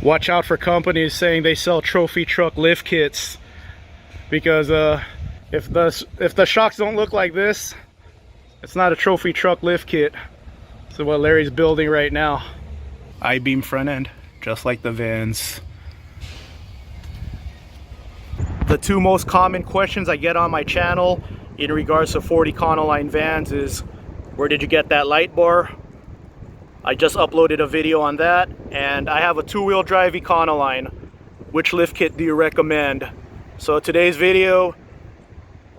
Watch out for companies saying they sell trophy truck lift kits, because if the shocks don't look like this, it's not a trophy truck lift kit. So what Larry's building right now. I-beam front end, just like the vans. The two most common questions I get on my channel in regards to Ford Econoline vans is, where did you get that light bar? I just uploaded a video on that, and I have a two-wheel drive Econoline. Which lift kit do you recommend? So today's video,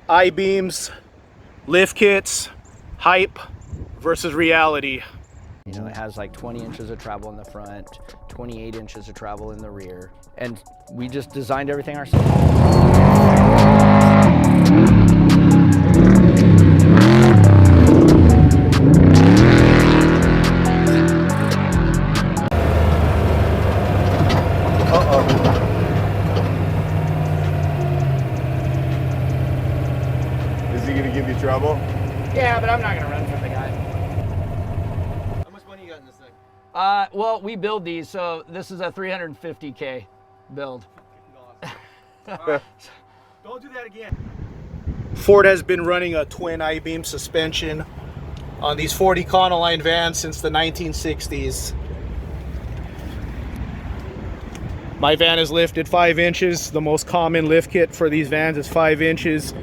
I-beams, lift kits, hype versus reality. You know, it has like 20 inches of travel in the front, 28 inches of travel in the rear, and we just designed everything ourselves. Is he gonna give you trouble? Yeah, but I'm not gonna run from the guy. How much money you got in this thing? Well, we build these, so this is a 350K build. Right. Don't do that again. Ford has been running a twin I-beam suspension on these Ford Econoline vans since the 1960s. My van is lifted 5 inches. The most common lift kit for these vans is 5 inches.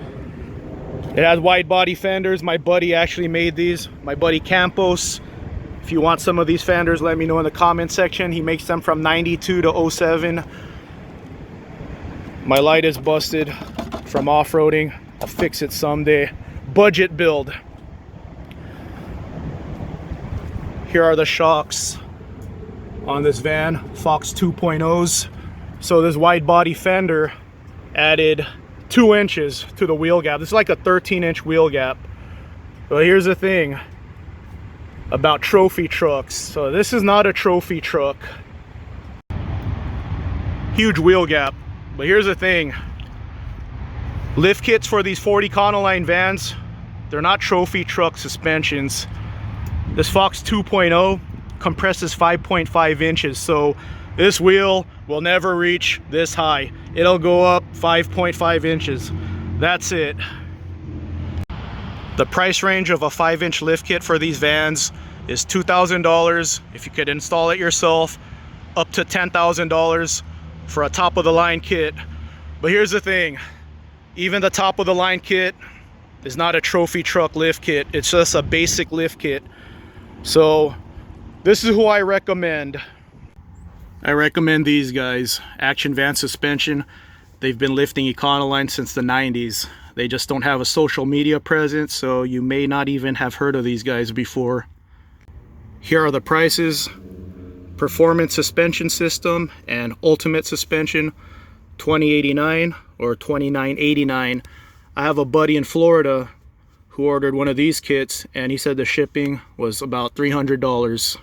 It has wide body fenders. My buddy actually made these, my buddy Campos. If you want some of these fenders, let me know in the comment section. He makes them from 92 to 07. My light is busted from off-roading. I'll fix it someday. Budget build. Here are the shocks on this van, Fox 2.0s. So this wide body fender added 2 inches to the wheel gap. This is like a 13-inch wheel gap. But here's the thing about trophy trucks. So this is not a trophy truck. Huge wheel gap. But here's the thing. Lift kits for these Ford Econoline vans, they're not trophy truck suspensions. This Fox 2.0 compresses 5.5 inches. So this wheel will never reach this high. It'll go up 5.5 inches. That's it. The price range of a 5-inch lift kit for these vans is $2,000 if you could install it yourself, up to $10,000 for a top-of-the-line kit. But here's the thing, even the top-of-the-line kit is not a trophy truck lift kit. It's just a basic lift kit. So this is who I recommend. I recommend these guys, Action Van Suspension. They've been lifting Econoline since the 90s. They just don't have a social media presence, so you may not even have heard of these guys before. Here are the prices. Performance suspension system and ultimate suspension, $20.89 or $29.89. I have a buddy in Florida who ordered one of these kits, and he said the shipping was about $300.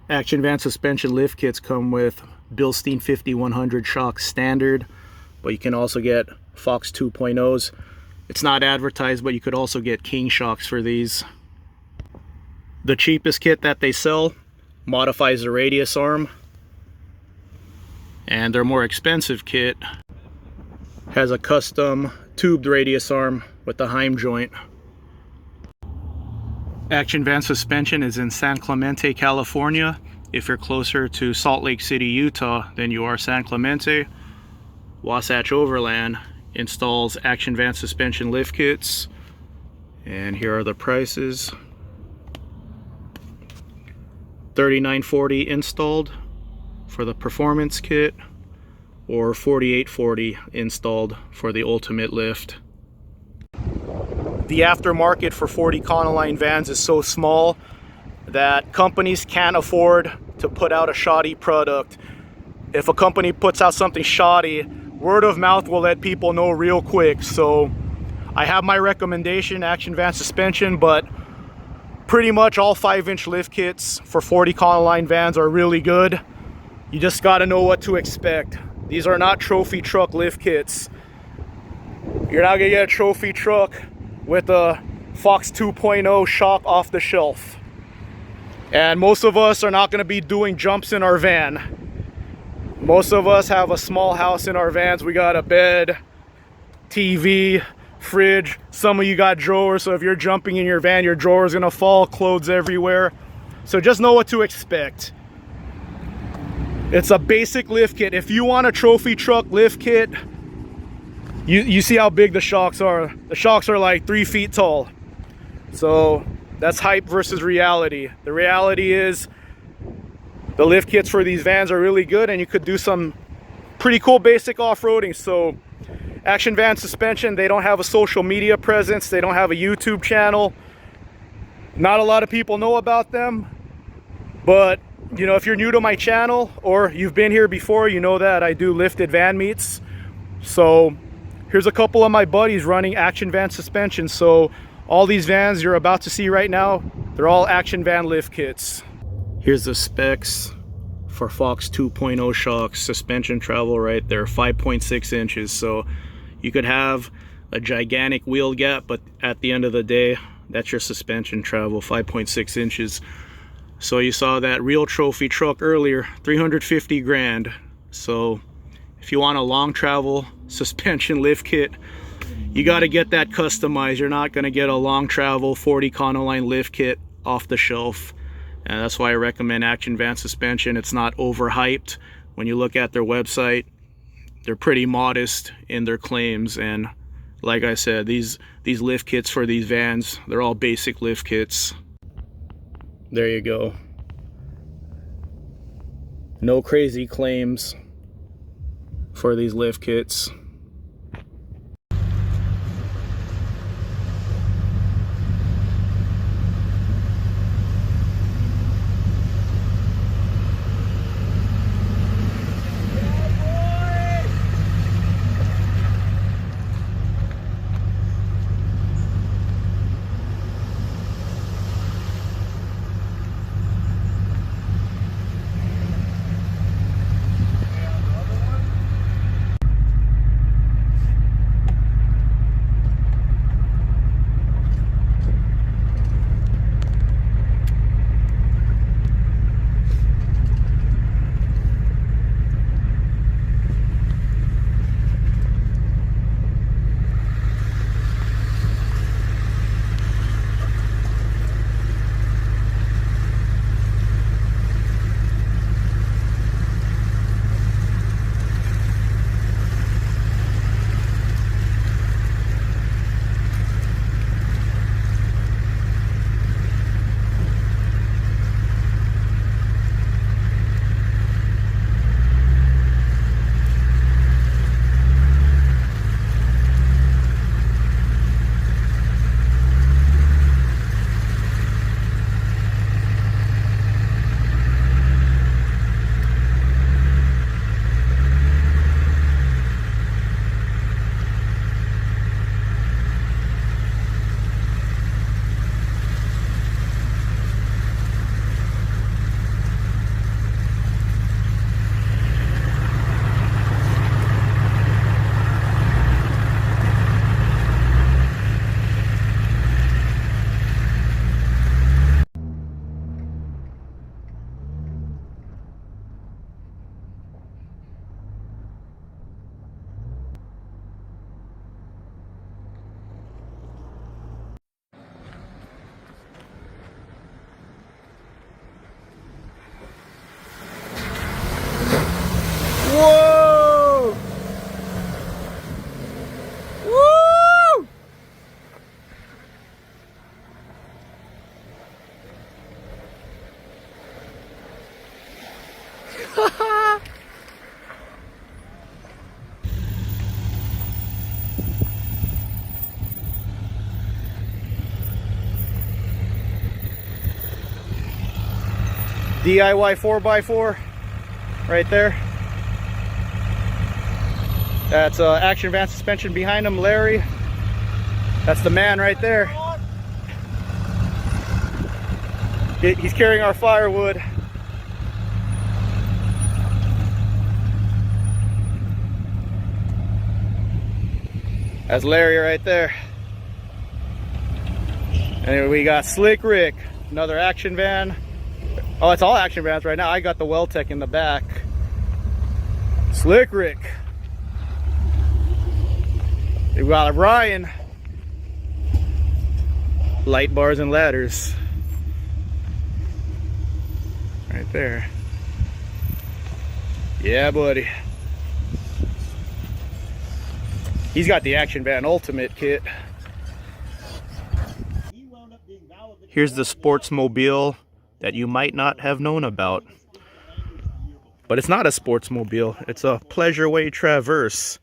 Action Van Suspension lift kits come with Bilstein 5100 shocks standard, but you can also get Fox 2.0s. It's not advertised, but you could also get King shocks for these. The cheapest kit that they sell modifies the radius arm, and their more expensive kit has a custom tubed radius arm with the Heim joint. Action Van Suspension is in San Clemente, California. If you're closer to Salt Lake City, Utah than you are San Clemente, Wasatch Overland installs Action Van Suspension lift kits, and here are the prices. $39.40 installed for the performance kit, or $48.40 installed for the ultimate lift. The aftermarket for Ford Econoline vans is so small that companies can't afford to put out a shoddy product. If a company puts out something shoddy, word of mouth will let people know real quick. So I have my recommendation, Action Van Suspension, but pretty much all 5-inch lift kits for Ford Econoline vans are really good. You just got to know what to expect. These are not trophy truck lift kits. You're not gonna get a trophy truck with a Fox 2.0 shock off the shelf. And most of us are not going to be doing jumps in our van. Most of us have a small house in our vans. We got a bed, TV, fridge. Some of you got drawers, so if you're jumping in your van, your drawer is going to fall, clothes everywhere. So just know what to expect. It's a basic lift kit. If you want a trophy truck lift kit, you see how big the shocks are. The shocks are like 3 feet tall. So that's hype versus reality. The reality is the lift kits for these vans are really good, and you could do some pretty cool basic off-roading. So Action Van Suspension, they don't have a social media presence. They don't have a YouTube channel. Not a lot of people know about them. But, you know, if you're new to my channel or you've been here before, you know that I do lifted van meets. So here's a couple of my buddies running Action Van Suspension. So all these vans you're about to see right now, they're all Action Van lift kits. Here's the specs for Fox 2.0 shocks. Suspension travel right there, 5.6 inches. So you could have a gigantic wheel gap, but at the end of the day, that's your suspension travel, 5.6 inches. So you saw that real trophy truck earlier, 350 grand. So if you want a long travel suspension lift kit, you got to get that customized. You're not going to get a long travel Ford Econoline lift kit off the shelf. And that's why I recommend Action Van Suspension. It's not overhyped. When you look at their website, they're pretty modest in their claims. And like I said, these lift kits for these vans, they're all basic lift kits. There you go. No crazy claims for these lift kits. Whoa! Woo! DIY 4x4 right there. That's Action Van Suspension behind him, Larry. That's the man right there. He's carrying our firewood. That's Larry right there. And we got Slick Rick, another Action Van Oh, it's all action vans right now. I got the Well-Tec in the back. Slick Rick. We've got a Ryan. Light bars and ladders. Right there. Yeah, buddy. He's got the Action Van Ultimate kit. Here's the Sportsmobile that you might not have known about. But it's not a Sportsmobile. It's a Pleasureway Traverse.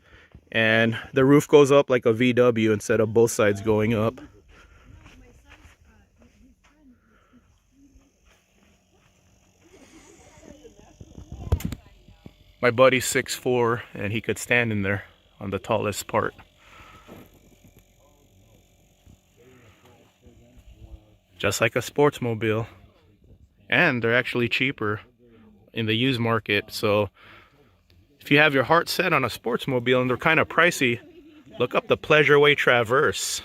And the roof goes up like a VW instead of both sides going up. My buddy's 6'4", and he could stand in there on the tallest part. Just like a Sportsmobile. And they're actually cheaper in the used market. So if you have your heart set on a Sportsmobile and they're kind of pricey, look up the Pleasureway Traverse.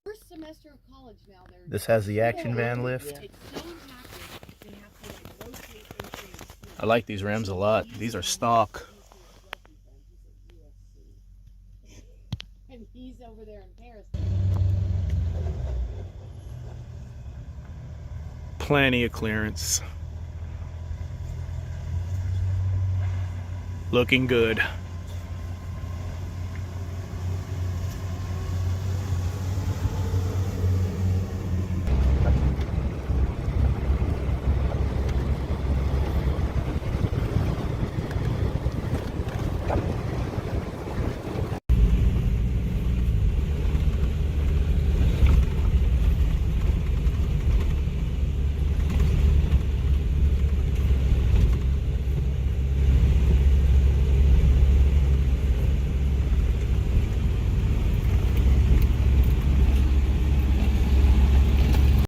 First semester of college now, This has the Action Van lift. I like these rims a lot. These are stock. and he's over there in Paris. Plenty of clearance. Looking good.